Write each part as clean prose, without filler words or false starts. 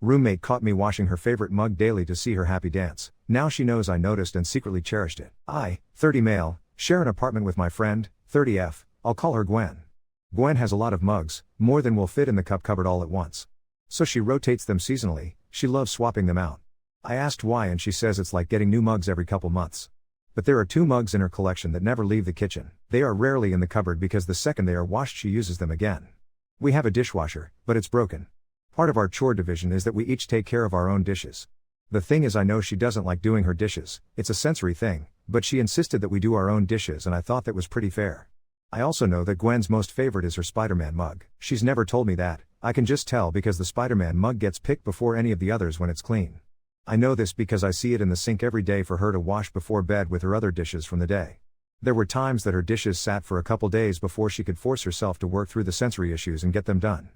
Roommate caught me washing her favorite mug daily to see her happy dance. Now she knows I noticed and secretly cherished it. I, 30 male, share an apartment with my friend, 30F, I'll call her Gwen. Gwen has a lot of mugs, more than will fit in the cup cupboard all at once. So she rotates them seasonally, she loves swapping them out. I asked why and she says it's like getting new mugs every couple months. But there are 2 mugs in her collection that never leave the kitchen. They are rarely in the cupboard because the second they are washed she uses them again. We have a dishwasher, but it's broken. Part of our chore division is that we each take care of our own dishes. The thing is I know she doesn't like doing her dishes, it's a sensory thing, but she insisted that we do our own dishes and I thought that was pretty fair. I also know that Gwen's most favorite is her Spider-Man mug. She's never told me that, I can just tell because the Spider-Man mug gets picked before any of the others when it's clean. I know this because I see it in the sink every day for her to wash before bed with her other dishes from the day. There were times that her dishes sat for a couple days before she could force herself to work through the sensory issues and get them done.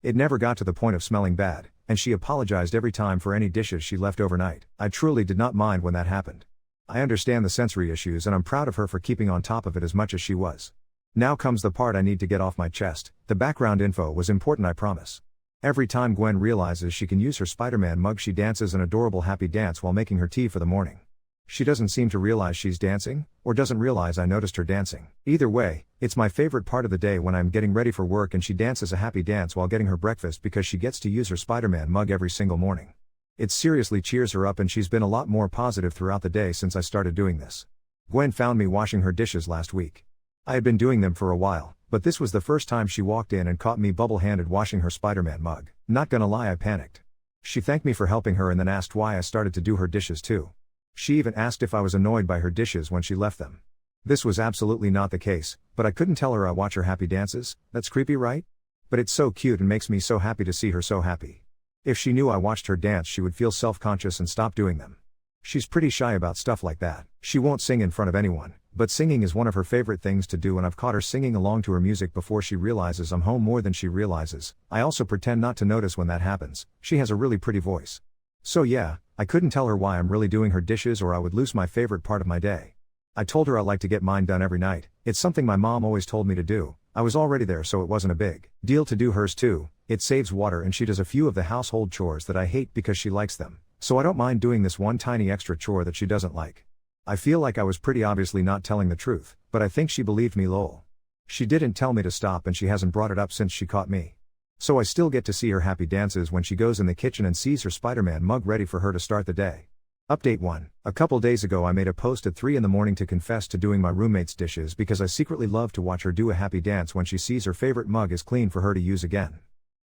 It never got to the point of smelling bad, and she apologized every time for any dishes she left overnight. I truly did not mind when that happened. I understand the sensory issues and I'm proud of her for keeping on top of it as much as she was. Now comes the part I need to get off my chest. The background info was important, I promise. Every time Gwen realizes she can use her Spider-Man mug she dances an adorable happy dance while making her tea for the morning. She doesn't seem to realize she's dancing, or doesn't realize I noticed her dancing. Either way, it's my favorite part of the day when I'm getting ready for work and she dances a happy dance while getting her breakfast because she gets to use her Spider-Man mug every single morning. It seriously cheers her up and she's been a lot more positive throughout the day since I started doing this. Gwen found me washing her dishes last week. I had been doing them for a while, but this was the first time she walked in and caught me bubble-handed washing her Spider-Man mug. Not gonna lie, I panicked. She thanked me for helping her and then asked why I started to do her dishes too. She even asked if I was annoyed by her dishes when she left them. This was absolutely not the case, but I couldn't tell her I watch her happy dances. That's creepy, right? But it's so cute and makes me so happy to see her so happy. If she knew I watched her dance she would feel self-conscious and stop doing them. She's pretty shy about stuff like that. She won't sing in front of anyone, but singing is one of her favorite things to do and I've caught her singing along to her music before she realizes I'm home more than she realizes. I also pretend not to notice when that happens. She has a really pretty voice. So yeah, I couldn't tell her why I'm really doing her dishes or I would lose my favorite part of my day. I told her I like to get mine done every night. It's something my mom always told me to do. I was already there so it wasn't a big deal to do hers too. It saves water and she does a few of the household chores that I hate because she likes them. So I don't mind doing this one tiny extra chore that she doesn't like. I feel like I was pretty obviously not telling the truth, but I think she believed me lol. She didn't tell me to stop and she hasn't brought it up since she caught me. So I still get to see her happy dances when she goes in the kitchen and sees her Spider-Man mug ready for her to start the day. Update 1. A couple days ago I made a post at 3 in the morning to confess to doing my roommate's dishes because I secretly love to watch her do a happy dance when she sees her favorite mug is clean for her to use again.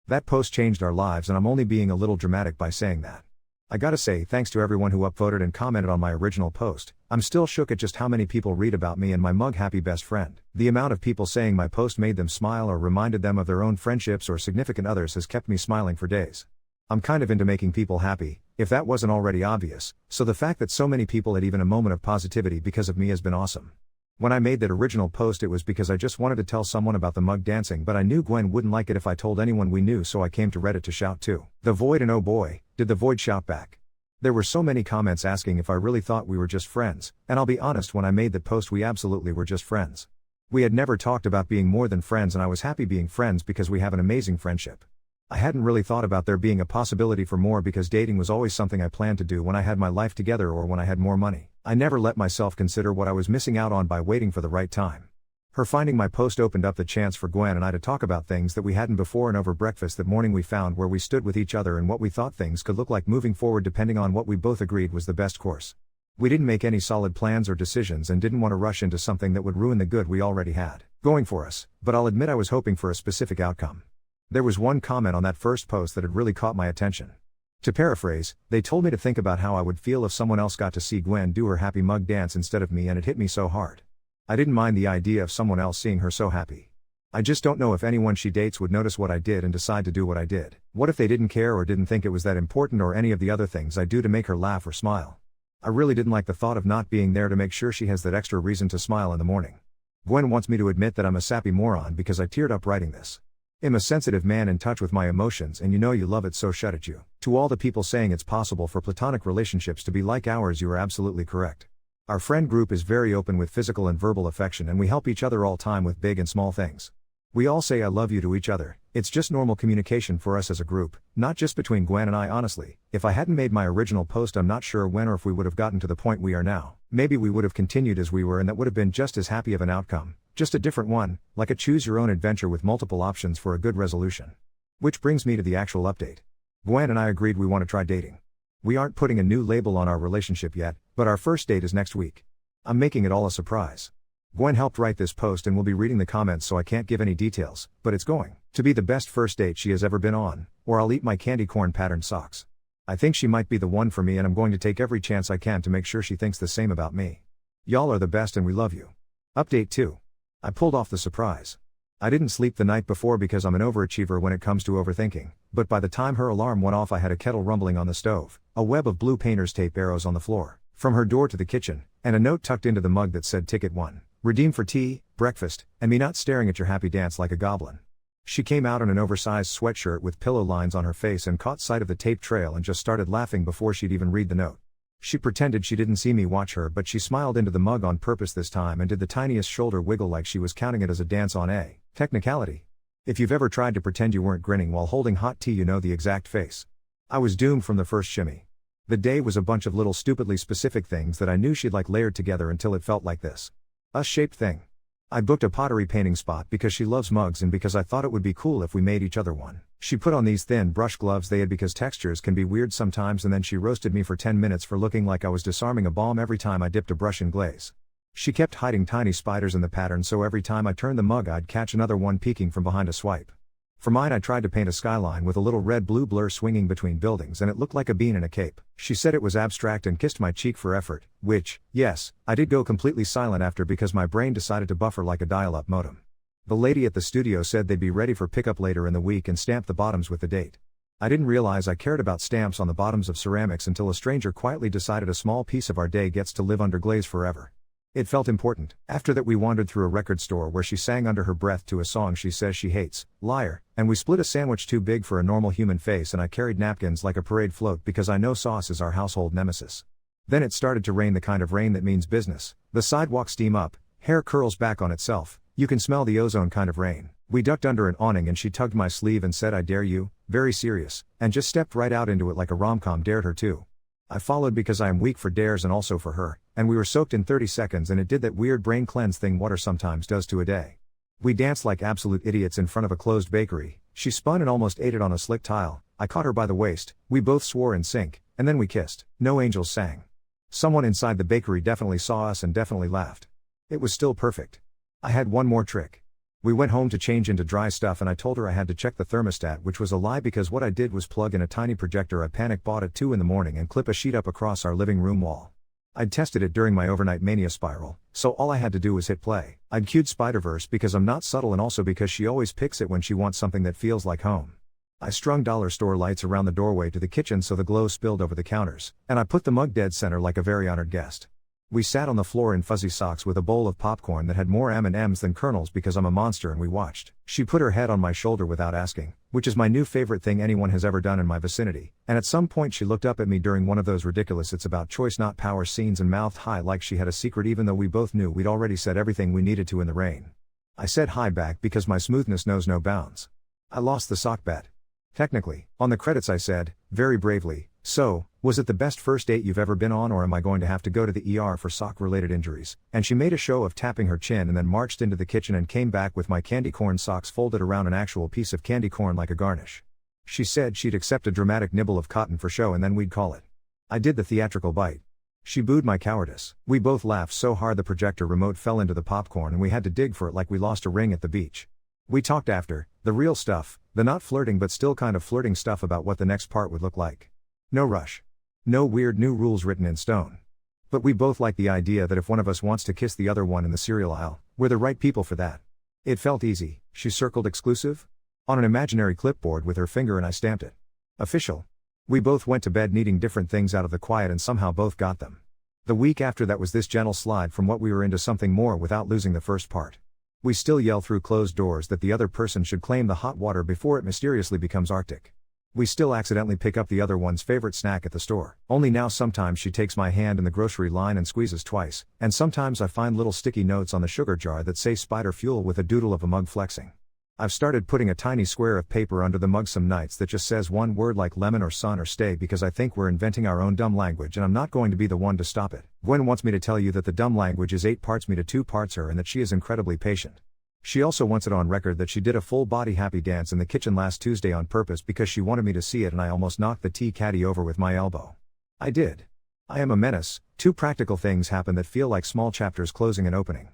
That post changed our lives and I'm only being a little dramatic by saying that. I gotta say thanks to everyone who upvoted and commented on my original post. I'm still shook at just how many people read about me and my mug happy best friend. The amount of people saying my post made them smile or reminded them of their own friendships or significant others has kept me smiling for days. I'm kind of into making people happy, if that wasn't already obvious, so the fact that so many people had even a moment of positivity because of me has been awesome. When I made that original post it was because I just wanted to tell someone about the mug dancing but I knew Gwen wouldn't like it if I told anyone we knew so I came to Reddit to shout too. The Void and oh boy, did the Void shout back. There were so many comments asking if I really thought we were just friends, and I'll be honest when I made that post we absolutely were just friends. We had never talked about being more than friends and I was happy being friends because we have an amazing friendship. I hadn't really thought about there being a possibility for more because dating was always something I planned to do when I had my life together or when I had more money. I never let myself consider what I was missing out on by waiting for the right time. Her finding my post opened up the chance for Gwen and I to talk about things that we hadn't before, and over breakfast that morning we found where we stood with each other and what we thought things could look like moving forward depending on what we both agreed was the best course. We didn't make any solid plans or decisions and didn't want to rush into something that would ruin the good we already had going for us, but I'll admit I was hoping for a specific outcome. There was one comment on that first post that had really caught my attention. To paraphrase, they told me to think about how I would feel if someone else got to see Gwen do her happy mug dance instead of me, and it hit me so hard. I didn't mind the idea of someone else seeing her so happy. I just don't know if anyone she dates would notice what I did and decide to do what I did. What if they didn't care or didn't think it was that important or any of the other things I do to make her laugh or smile? I really didn't like the thought of not being there to make sure she has that extra reason to smile in the morning. Gwen wants me to admit that I'm a sappy moron because I teared up writing this. I'm a sensitive man in touch with my emotions and you know you love it, so shut at you. To all the people saying it's possible for platonic relationships to be like ours, you are absolutely correct. Our friend group is very open with physical and verbal affection and we help each other all time with big and small things. We all say I love you to each other, it's just normal communication for us as a group, not just between Gwen and I honestly. If I hadn't made my original post I'm not sure when or if we would have gotten to the point we are now. Maybe we would have continued as we were and that would have been just as happy of an outcome, just a different one, like a choose your own adventure with multiple options for a good resolution. Which brings me to the actual update. Gwen and I agreed we want to try dating. We aren't putting a new label on our relationship yet, but our first date is next week. I'm making it all a surprise. Gwen helped write this post and will be reading the comments so I can't give any details, but it's going to be the best first date she has ever been on, or I'll eat my candy corn patterned socks. I think she might be the one for me and I'm going to take every chance I can to make sure she thinks the same about me. Y'all are the best and we love you. Update 2. I pulled off the surprise. I didn't sleep the night before because I'm an overachiever when it comes to overthinking, but by the time her alarm went off I had a kettle rumbling on the stove, a web of blue painter's tape arrows on the floor, from her door to the kitchen, and a note tucked into the mug that said Ticket 1. Redeem for tea, breakfast, and me not staring at your happy dance like a goblin. She came out in an oversized sweatshirt with pillow lines on her face and caught sight of the tape trail and just started laughing before she'd even read the note. She pretended she didn't see me watch her but she smiled into the mug on purpose this time and did the tiniest shoulder wiggle like she was counting it as a dance on a technicality. If you've ever tried to pretend you weren't grinning while holding hot tea you know the exact face. I was doomed from the first shimmy. The day was a bunch of little stupidly specific things that I knew she'd like layered together until it felt like this. Us-shaped thing. I booked a pottery painting spot because she loves mugs and because I thought it would be cool if we made each other one. She put on these thin brush gloves they had because textures can be weird sometimes and then she roasted me for 10 minutes for looking like I was disarming a bomb every time I dipped a brush in glaze. She kept hiding tiny spiders in the pattern so every time I turned the mug I'd catch another one peeking from behind a swipe. For mine I tried to paint a skyline with a little red-blue blur swinging between buildings and it looked like a bean in a cape. She said it was abstract and kissed my cheek for effort, which, yes, I did go completely silent after because my brain decided to buffer like a dial-up modem. The lady at the studio said they'd be ready for pickup later in the week and stamped the bottoms with the date. I didn't realize I cared about stamps on the bottoms of ceramics until a stranger quietly decided a small piece of our day gets to live under glaze forever. It felt important. After that we wandered through a record store where she sang under her breath to a song she says she hates, Liar, and we split a sandwich too big for a normal human face and I carried napkins like a parade float because I know sauce is our household nemesis. Then it started to rain, the kind of rain that means business. The sidewalk steam up, hair curls back on itself, you can smell the ozone kind of rain. We ducked under an awning and she tugged my sleeve and said I dare you, very serious, and just stepped right out into it like a rom-com dared her to. I followed because I am weak for dares and also for her, and we were soaked in 30 seconds and it did that weird brain cleanse thing water sometimes does to a day. We danced like absolute idiots in front of a closed bakery, she spun and almost ate it on a slick tile, I caught her by the waist, we both swore in sync, and then we kissed. No angels sang. Someone inside the bakery definitely saw us and definitely laughed. It was still perfect. I had one more trick. We went home to change into dry stuff and I told her I had to check the thermostat, which was a lie because what I did was plug in a tiny projector I panic bought at 2 in the morning and clip a sheet up across our living room wall. I'd tested it during my overnight mania spiral, so all I had to do was hit play. I'd cued Spider-Verse because I'm not subtle and also because she always picks it when she wants something that feels like home. I strung dollar store lights around the doorway to the kitchen so the glow spilled over the counters, and I put the mug dead center like a very honored guest. We sat on the floor in fuzzy socks with a bowl of popcorn that had more M&Ms than kernels because I'm a monster and we watched. She put her head on my shoulder without asking, which is my new favorite thing anyone has ever done in my vicinity, and at some point she looked up at me during one of those ridiculous it's about choice not power scenes and mouthed hi like she had a secret even though we both knew we'd already said everything we needed to in the rain. I said hi back because my smoothness knows no bounds. I lost the sock bet. Technically, on the credits I said, very bravely, so, was it the best first date you've ever been on or am I going to have to go to the ER for sock-related injuries? And she made a show of tapping her chin and then marched into the kitchen and came back with my candy corn socks folded around an actual piece of candy corn like a garnish. She said she'd accept a dramatic nibble of cotton for show and then we'd call it. I did the theatrical bite. She booed my cowardice. We both laughed so hard the projector remote fell into the popcorn and we had to dig for it like we lost a ring at the beach. We talked after, the real stuff, the not flirting but still kind of flirting stuff about what the next part would look like. No rush. No weird new rules written in stone. But we both like the idea that if one of us wants to kiss the other one in the cereal aisle, we're the right people for that. It felt easy. She circled exclusive on an imaginary clipboard with her finger and I stamped it. Official. We both went to bed needing different things out of the quiet and somehow both got them. The week after that was this gentle slide from what we were into something more without losing the first part. We still yell through closed doors that the other person should claim the hot water before it mysteriously becomes Arctic. We still accidentally pick up the other one's favorite snack at the store. Only now sometimes she takes my hand in the grocery line and squeezes twice, and sometimes I find little sticky notes on the sugar jar that say spider fuel with a doodle of a mug flexing. I've started putting a tiny square of paper under the mug some nights that just says one word like lemon or sun or stay because I think we're inventing our own dumb language and I'm not going to be the one to stop it. Gwen wants me to tell you that the dumb language is 8 parts me to 2 parts her and that she is incredibly patient. She also wants it on record that she did a full body happy dance in the kitchen last Tuesday on purpose because she wanted me to see it and I almost knocked the tea caddy over with my elbow. I did. I am a menace. 2 practical things happen that feel like small chapters closing and opening.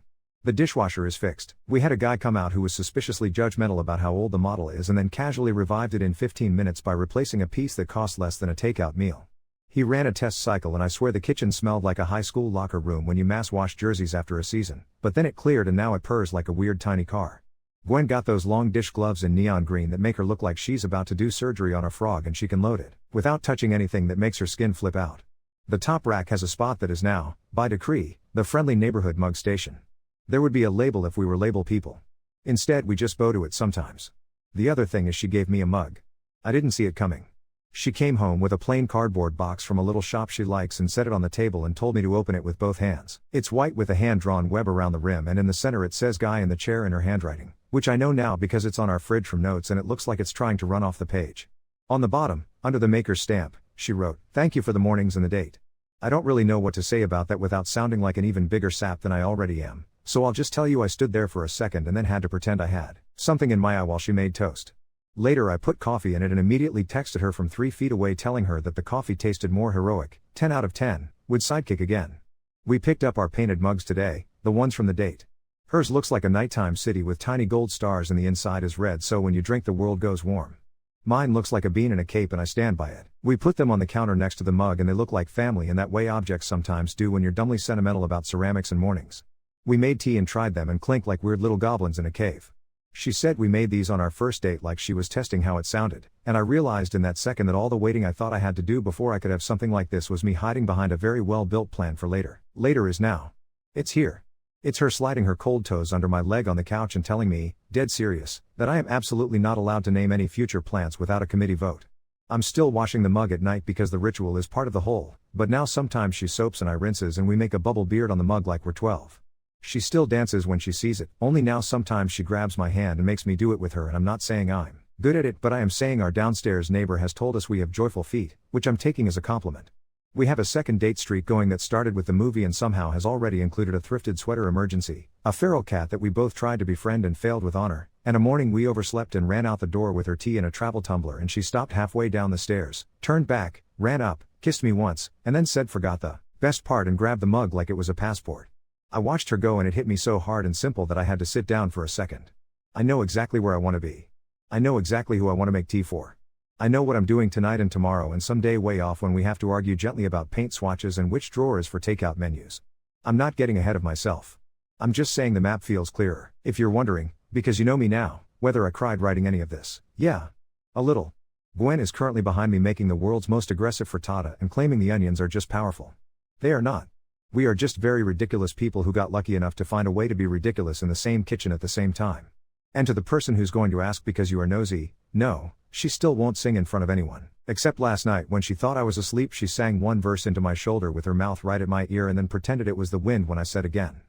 The dishwasher is fixed. We had a guy come out who was suspiciously judgmental about how old the model is and then casually revived it in 15 minutes by replacing a piece that cost less than a takeout meal. He ran a test cycle and I swear the kitchen smelled like a high school locker room when you mass wash jerseys after a season, but then it cleared and now it purrs like a weird tiny car. Gwen got those long dish gloves in neon green that make her look like she's about to do surgery on a frog and she can load it, without touching anything that makes her skin flip out. The top rack has a spot that is now, by decree, the friendly neighborhood mug station. There would be a label if we were label people. Instead we just bow to it sometimes. The other thing is she gave me a mug. I didn't see it coming. She came home with a plain cardboard box from a little shop she likes and set it on the table and told me to open it with both hands. It's white with a hand-drawn web around the rim and in the center it says guy in the chair in her handwriting, which I know now because it's on our fridge from notes and it looks like it's trying to run off the page. On the bottom, under the maker's stamp, she wrote, "Thank you for the mornings and the date." I don't really know what to say about that without sounding like an even bigger sap than I already am. So I'll just tell you I stood there for a second and then had to pretend I had something in my eye while she made toast. Later I put coffee in it and immediately texted her from 3 feet away telling her that the coffee tasted more heroic, 10 out of 10, would sidekick again. We picked up our painted mugs today, the ones from the date. Hers looks like a nighttime city with tiny gold stars and the inside is red so when you drink the world goes warm. Mine looks like a bean in a cape and I stand by it. We put them on the counter next to the mug and they look like family in that way objects sometimes do when you're dumbly sentimental about ceramics and mornings. We made tea and tried them and clink like weird little goblins in a cave. She said we made these on our first date like she was testing how it sounded, and I realized in that second that all the waiting I thought I had to do before I could have something like this was me hiding behind a very well-built plan for later. Later is now. It's here. It's her sliding her cold toes under my leg on the couch and telling me, dead serious, that I am absolutely not allowed to name any future plants without a committee vote. I'm still washing the mug at night because the ritual is part of the whole, but now sometimes she soaps and I rinses and we make a bubble beard on the mug like we're 12. She still dances when she sees it, only now sometimes she grabs my hand and makes me do it with her and I'm not saying I'm good at it but I am saying our downstairs neighbor has told us we have joyful feet, which I'm taking as a compliment. We have a second date streak going that started with the movie and somehow has already included a thrifted sweater emergency, a feral cat that we both tried to befriend and failed with honor, and a morning we overslept and ran out the door with her tea in a travel tumbler and she stopped halfway down the stairs, turned back, ran up, kissed me once, and then said forgot the best part and grabbed the mug like it was a passport. I watched her go and it hit me so hard and simple that I had to sit down for a second. I know exactly where I want to be. I know exactly who I want to make tea for. I know what I'm doing tonight and tomorrow and someday way off when we have to argue gently about paint swatches and which drawer is for takeout menus. I'm not getting ahead of myself. I'm just saying the map feels clearer, if you're wondering, because you know me now, whether I cried writing any of this. Yeah. A little. Gwen is currently behind me making the world's most aggressive frittata and claiming the onions are just powerful. They are not. We are just very ridiculous people who got lucky enough to find a way to be ridiculous in the same kitchen at the same time. And to the person who's going to ask because you are nosy, no, she still won't sing in front of anyone. Except last night when she thought I was asleep she sang one verse into my shoulder with her mouth right at my ear and then pretended it was the wind when I said again.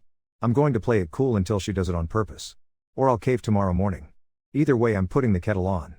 I'm going to play it cool until she does it on purpose. Or I'll cave tomorrow morning. Either way I'm putting the kettle on.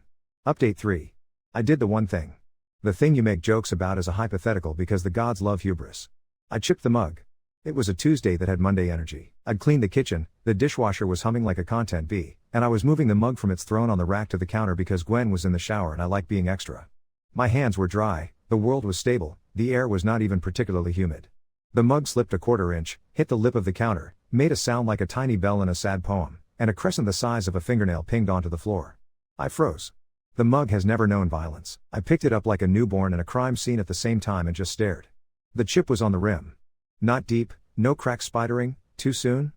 Update 3. I did the one thing. The thing you make jokes about is a hypothetical because the gods love hubris. I chipped the mug. It was a Tuesday that had Monday energy. I'd cleaned the kitchen, the dishwasher was humming like a content bee, and I was moving the mug from its throne on the rack to the counter because Gwen was in the shower and I like being extra. My hands were dry, the world was stable, the air was not even particularly humid. The mug slipped a quarter inch, hit the lip of the counter, made a sound like a tiny bell in a sad poem, and a crescent the size of a fingernail pinged onto the floor. I froze. The mug has never known violence. I picked it up like a newborn in a crime scene at the same time and just stared. The chip was on the rim. Not deep, no crack spidering, too soon?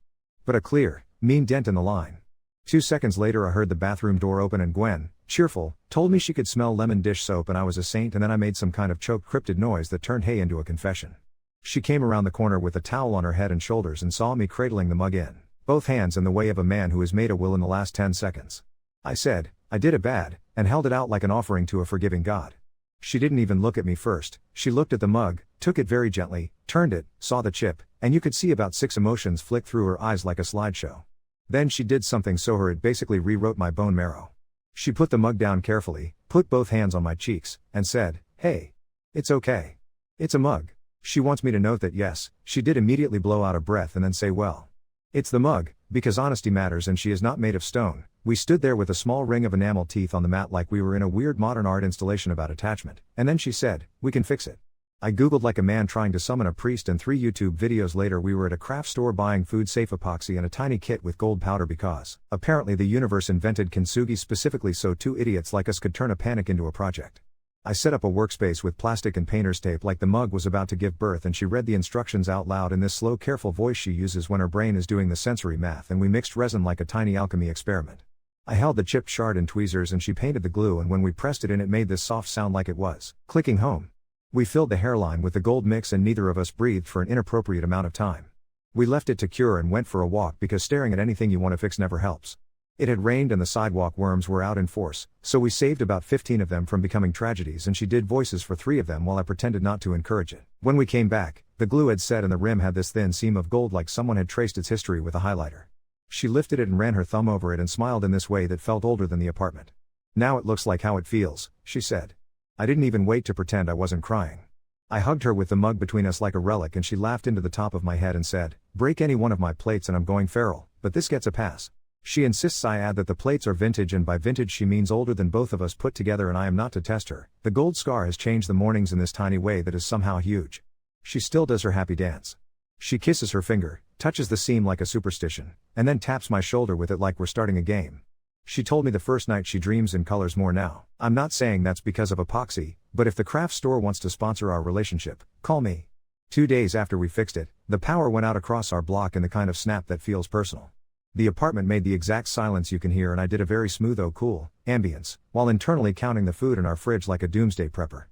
But a clear, mean dent in the line. 2 seconds later I heard the bathroom door open and Gwen, cheerful, told me she could smell lemon dish soap and I was a saint and then I made some kind of choked cryptid noise that turned hey into a confession. She came around the corner with a towel on her head and shoulders and saw me cradling the mug in both hands in the way of a man who has made a will in the last 10 seconds. I said, I did it bad, and held it out like an offering to a forgiving God. She didn't even look at me first, she looked at the mug, took it very gently, turned it, saw the chip, and you could see about 6 emotions flick through her eyes like a slideshow. Then she did something so her it basically rewrote my bone marrow. She put the mug down carefully, put both hands on my cheeks, and said, "Hey. It's okay. It's a mug." She wants me to note that yes, she did immediately blow out a breath and then say, "Well. It's the mug," because honesty matters and she is not made of stone. We stood there with a small ring of enamel teeth on the mat like we were in a weird modern art installation about attachment, and then she said, "We can fix it." I googled like a man trying to summon a priest, and 3 YouTube videos later we were at a craft store buying food safe epoxy and a tiny kit with gold powder because, apparently the universe invented kintsugi specifically so 2 idiots like us could turn a panic into a project. I set up a workspace with plastic and painter's tape like the mug was about to give birth, and she read the instructions out loud in this slow careful voice she uses when her brain is doing the sensory math, and we mixed resin like a tiny alchemy experiment. I held the chipped shard in tweezers and she painted the glue, and when we pressed it in it made this soft sound like it was clicking home. We filled the hairline with the gold mix and neither of us breathed for an inappropriate amount of time. We left it to cure and went for a walk because staring at anything you want to fix never helps. It had rained and the sidewalk worms were out in force, so we saved about 15 of them from becoming tragedies, and she did voices for 3 of them while I pretended not to encourage it. When we came back, the glue had set and the rim had this thin seam of gold like someone had traced its history with a highlighter. She lifted it and ran her thumb over it and smiled in this way that felt older than the apartment. "Now it looks like how it feels," she said. I didn't even wait to pretend I wasn't crying. I hugged her with the mug between us like a relic, and she laughed into the top of my head and said, "Break any one of my plates and I'm going feral, but this gets a pass." She insists I add that the plates are vintage, and by vintage she means older than both of us put together, and I am not to test her. The gold scar has changed the mornings in this tiny way that is somehow huge. She still does her happy dance. She kisses her finger, touches the seam like a superstition, and then taps my shoulder with it like we're starting a game. She told me the first night she dreams in colors more now. I'm not saying that's because of epoxy, but if the craft store wants to sponsor our relationship, call me. 2 days after we fixed it, the power went out across our block in the kind of snap that feels personal. The apartment made the exact silence you can hear, and I did a very smooth cool ambience, while internally counting the food in our fridge like a doomsday prepper.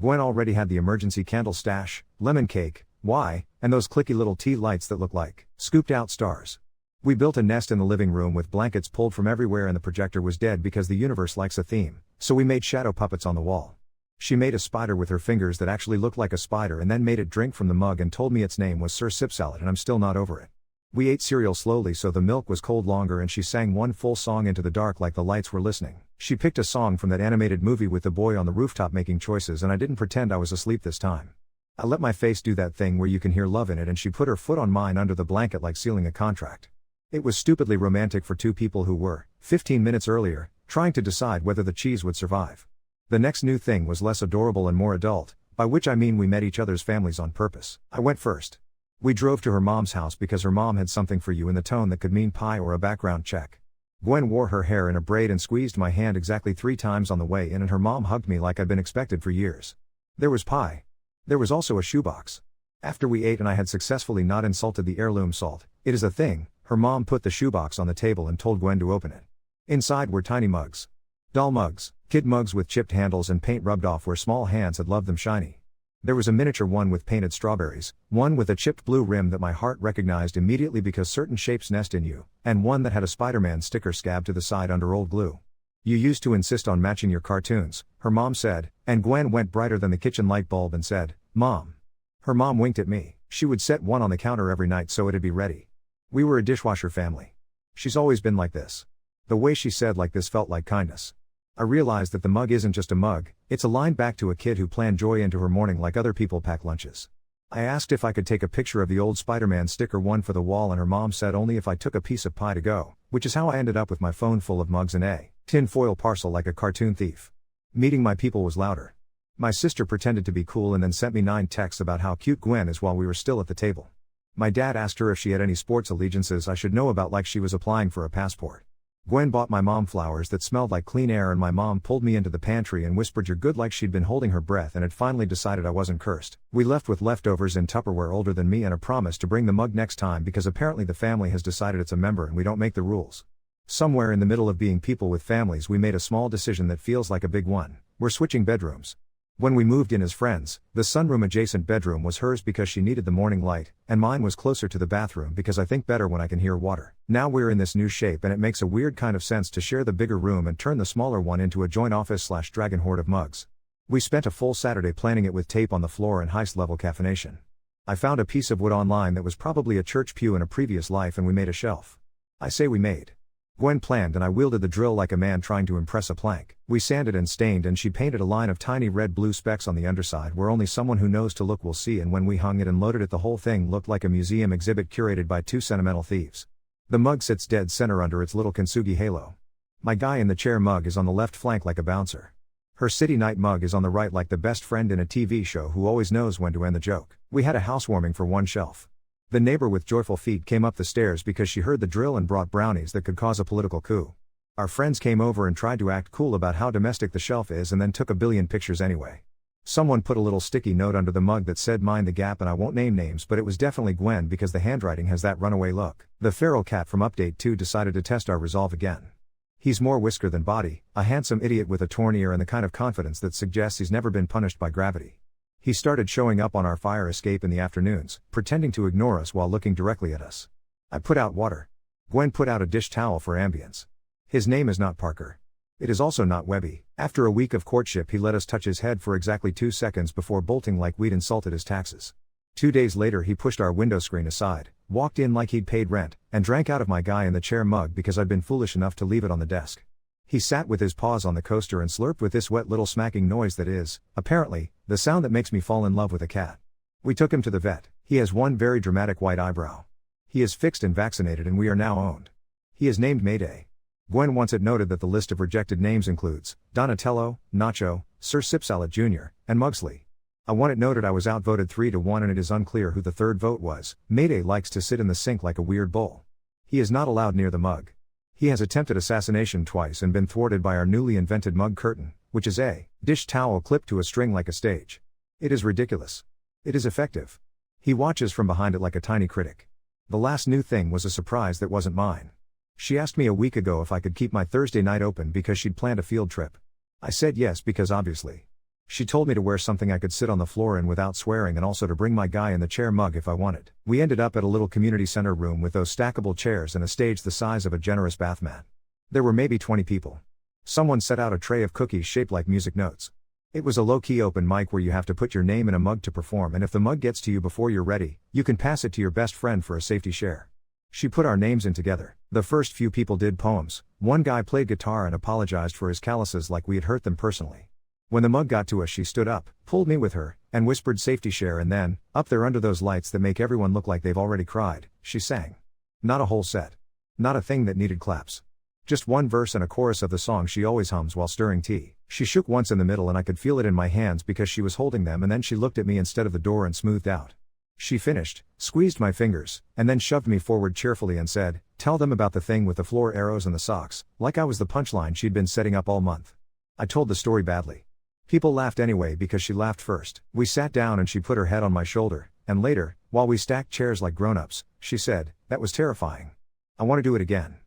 Gwen already had the emergency candle stash, lemon cake, and those clicky little tea lights that look like scooped out stars. We built a nest in the living room with blankets pulled from everywhere, and the projector was dead because the universe likes a theme, so we made shadow puppets on the wall. She made a spider with her fingers that actually looked like a spider and then made it drink from the mug and told me its name was Sir Sip Salad, and I'm still not over it. We ate cereal slowly so the milk was cold longer, and she sang one full song into the dark like the lights were listening. She picked a song from that animated movie with the boy on the rooftop making choices, and I didn't pretend I was asleep this time. I let my face do that thing where you can hear love in it, and she put her foot on mine under the blanket like sealing a contract. It was stupidly romantic for 2 people who were, 15 minutes earlier, trying to decide whether the cheese would survive. The next new thing was less adorable and more adult, by which I mean we met each other's families on purpose. I went first. We drove to her mom's house because her mom had something for you in the tone that could mean pie or a background check. Gwen wore her hair in a braid and squeezed my hand exactly 3 times on the way in, and her mom hugged me like I'd been expected for years. There was pie. There was also a shoebox. After we ate and I had successfully not insulted the heirloom salt, it is a thing, her mom put the shoebox on the table and told Gwen to open it. Inside were tiny mugs. Doll mugs, kid mugs with chipped handles and paint rubbed off where small hands had loved them shiny. There was a miniature one with painted strawberries, one with a chipped blue rim that my heart recognized immediately because certain shapes nest in you, and one that had a Spider-Man sticker scabbed to the side under old glue. "You used to insist on matching your cartoons," her mom said, and Gwen went brighter than the kitchen light bulb and said, "Mom." Her mom winked at me. She would set one on the counter every night so it'd be ready. We were a dishwasher family. She's always been like this. The way she said like this felt like kindness. I realized that the mug isn't just a mug, it's a line back to a kid who planned joy into her morning like other people pack lunches. I asked if I could take a picture of the old Spider-Man sticker one for the wall, and her mom said only if I took a piece of pie to go, which is how I ended up with my phone full of mugs and a tin foil parcel like a cartoon thief. Meeting my people was louder. My sister pretended to be cool and then sent me 9 texts about how cute Gwen is while we were still at the table. My dad asked her if she had any sports allegiances I should know about, like she was applying for a passport. Gwen bought my mom flowers that smelled like clean air, and my mom pulled me into the pantry and whispered "you're good" like she'd been holding her breath and had finally decided I wasn't cursed. We left with leftovers in Tupperware older than me and a promise to bring the mug next time because apparently the family has decided it's a member and we don't make the rules. Somewhere in the middle of being people with families we made a small decision that feels like a big one. We're switching bedrooms. When we moved in as friends, the sunroom adjacent bedroom was hers because she needed the morning light, and mine was closer to the bathroom because I think better when I can hear water. Now we're in this new shape and it makes a weird kind of sense to share the bigger room and turn the smaller one into a joint office/dragon hoard of mugs. We spent a full Saturday planning it with tape on the floor and heist-level caffeination. I found a piece of wood online that was probably a church pew in a previous life and we made a shelf. I say we made. Gwen planned and I wielded the drill like a man trying to impress a plank. We sanded and stained and she painted a line of tiny red-blue specks on the underside where only someone who knows to look will see, and when we hung it and loaded it the whole thing looked like a museum exhibit curated by two sentimental thieves. The mug sits dead center under its little kintsugi halo. My guy in the chair mug is on the left flank like a bouncer. Her city night mug is on the right like the best friend in a TV show who always knows when to end the joke. We had a housewarming for one shelf. The neighbor with joyful feet came up the stairs because she heard the drill and brought brownies that could cause a political coup. Our friends came over and tried to act cool about how domestic the shelf is and then took a billion pictures anyway. Someone put a little sticky note under the mug that said "Mind the gap," and I won't name names, but it was definitely Gwen because the handwriting has that runaway look. The feral cat from Update 2 decided to test our resolve again. He's more whisker than body, a handsome idiot with a torn ear and the kind of confidence that suggests he's never been punished by gravity. He started showing up on our fire escape in the afternoons, pretending to ignore us while looking directly at us. I put out water. Gwen put out a dish towel for ambience. His name is not Parker. It is also not Webby. After a week of courtship he let us touch his head for exactly 2 seconds before bolting like we'd insulted his taxes. 2 days later he pushed our window screen aside, walked in like he'd paid rent, and drank out of my guy in the chair mug because I'd been foolish enough to leave it on the desk. He sat with his paws on the coaster and slurped with this wet little smacking noise that is, apparently, the sound that makes me fall in love with a cat. We took him to the vet. He has one very dramatic white eyebrow. He is fixed and vaccinated and we are now owned. He is named Mayday. Gwen wants it noted that the list of rejected names includes Donatello, Nacho, Sir Sipsalad Jr., and Mugsley. I want it noted I was outvoted 3-1 and it is unclear who the third vote was. Mayday likes to sit in the sink like a weird bull. He is not allowed near the mug. He has attempted assassination twice and been thwarted by our newly invented mug curtain, which is a dish towel clipped to a string like a stage. It is ridiculous. It is effective. He watches from behind it like a tiny critic. The last new thing was a surprise that wasn't mine. She asked me a week ago if I could keep my Thursday night open because she'd planned a field trip. I said yes because obviously. She told me to wear something I could sit on the floor in without swearing and also to bring my guy in the chair mug if I wanted. We ended up at a little community center room with those stackable chairs and a stage the size of a generous bath mat. There were maybe 20 people. Someone set out a tray of cookies shaped like music notes. It was a low-key open mic where you have to put your name in a mug to perform, and if the mug gets to you before you're ready, you can pass it to your best friend for a safety share. She put our names in together. The first few people did poems. One guy played guitar and apologized for his calluses like we had hurt them personally. When the mug got to us she stood up, pulled me with her, and whispered safety share, and then, up there under those lights that make everyone look like they've already cried, she sang. Not a whole set. Not a thing that needed claps. Just one verse and a chorus of the song she always hums while stirring tea. She shook once in the middle and I could feel it in my hands because she was holding them, and then she looked at me instead of the door and smoothed out. She finished, squeezed my fingers, and then shoved me forward cheerfully and said, "Tell them about the thing with the floor arrows and the socks," like I was the punchline she'd been setting up all month. I told the story badly. People laughed anyway because she laughed first. We sat down and she put her head on my shoulder, and later, while we stacked chairs like grown-ups, she said, "That was terrifying. I want to do it again.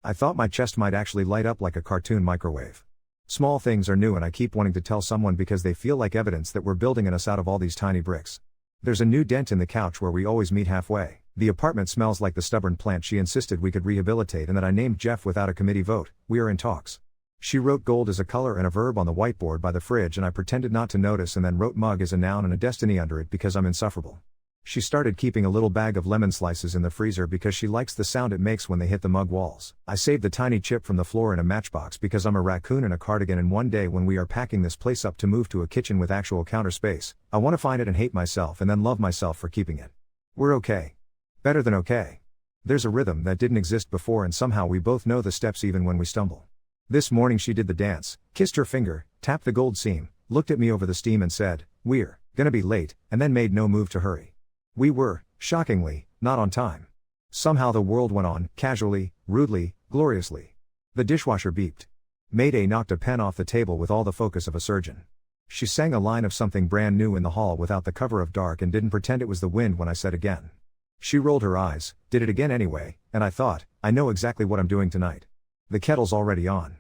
I thought my chest might actually light up like a cartoon microwave." Small things are new and I keep wanting to tell someone because they feel like evidence that we're building us out of all these tiny bricks. There's a new dent in the couch where we always meet halfway. The apartment smells like the stubborn plant she insisted we could rehabilitate and that I named Jeff without a committee vote. We are in talks. She wrote gold as a color and a verb on the whiteboard by the fridge and I pretended not to notice, and then wrote mug as a noun and a destiny under it because I'm insufferable. She started keeping a little bag of lemon slices in the freezer because she likes the sound it makes when they hit the mug walls. I saved the tiny chip from the floor in a matchbox because I'm a raccoon in a cardigan, and one day when we are packing this place up to move to a kitchen with actual counter space, I want to find it and hate myself and then love myself for keeping it. We're okay. Better than okay. There's a rhythm that didn't exist before and somehow we both know the steps even when we stumble. This morning she did the dance, kissed her finger, tapped the gold seam, looked at me over the steam and said, "We're gonna be late," and then made no move to hurry. We were, shockingly, not on time. Somehow the world went on, casually, rudely, gloriously. The dishwasher beeped. Mayday knocked a pen off the table with all the focus of a surgeon. She sang a line of something brand new in the hall without the cover of dark and didn't pretend it was the wind when I said again. She rolled her eyes, did it again anyway, and I thought, I know exactly what I'm doing tonight. The kettle's already on.